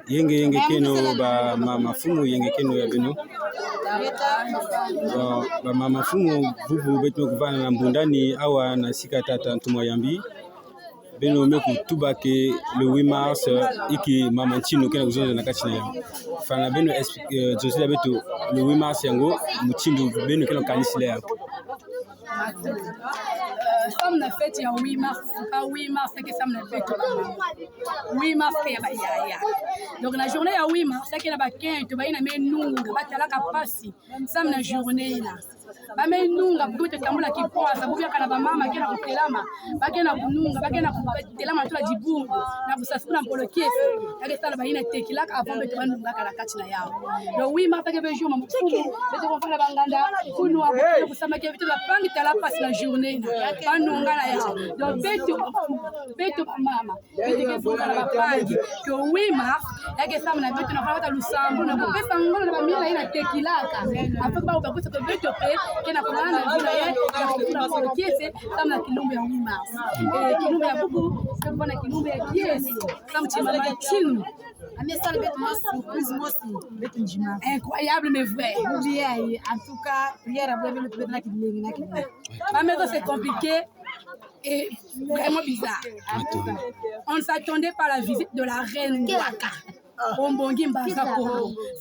Yenge keno ba mafumu yenge keno ya beno ba mafumu bubu beto kuvana na mbundani awa na sika tata ntumwa yambi beno meku tubake le 8 mars iki mama nchino kena kuzonda na kachina yambi fana beno Josela beto le 8 mars yango muchindu beno kena kanisile yako. Comme la fête il y a 8 mars, pas 8 mars, c'est que ça me fait 8 mars, c'est ya. Donc la journée à 8 mars, c'est que la baquette, tu vas y aller nous, batala kapasi, ça me la journée là. Ba me nunga buto kamula kipoa sababu ya kana ba mama kena kutelama bakena kununga bakena kutelama tu la dibungu na kusasuna mpolokese yake sala baina tekilaka avant beto banunga kana katina yao. Donc 8 mars que bejo mamufumu beto ko fala banganda kunu abo kusama ke beto la pangi tala passe la journée banunga na yao. Donc beto mama beto ke fuka la pangi que 8 mars yake sama na beto na fala lusambu na kupesa ngona na bamila ina tekilaka après ba ubakusa que beto kena kulana vile yeye na kukiese kama kilumbe ya 8 mars kilumbe ya bubu kama na kilumbe ya kiesi kama chimama chini amesala beto ma surprise mosi beto njima incroyable mais vrai oublié en tout cas prière à bleu beto na kilingi na kilingi mais c'est compliqué et vraiment bizarre. On ne s'attendait pas à la visite de la reine Waka.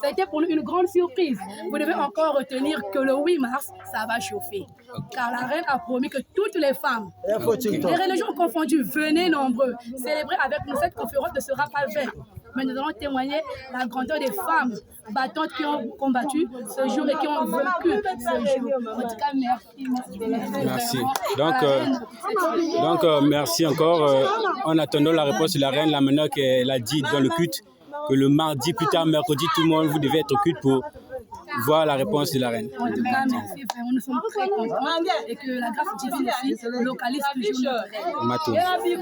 Ça a été pour nous une grande surprise. Vous devez encore retenir que le 8 mars, ça va chauffer. Car la reine a promis que toutes les femmes, les religions confondues, venez nombreux, célébrer avec nous cette conférence ne sera pas vaine. Mais nous allons témoigner la grandeur des femmes battantes qui ont combattu ce jour et qui ont vécu ce jour. En tout cas, merci. Donc, merci encore. En attendant la réponse de la reine, la manière qu'elle a dit dans le culte, que le mardi, plus tard, mercredi, tout le monde, vous devez être au culte pour voir la réponse de la reine. En tout cas, merci, frère. Nous sommes très contents et que la grâce divine aussi localise toujours notre reine.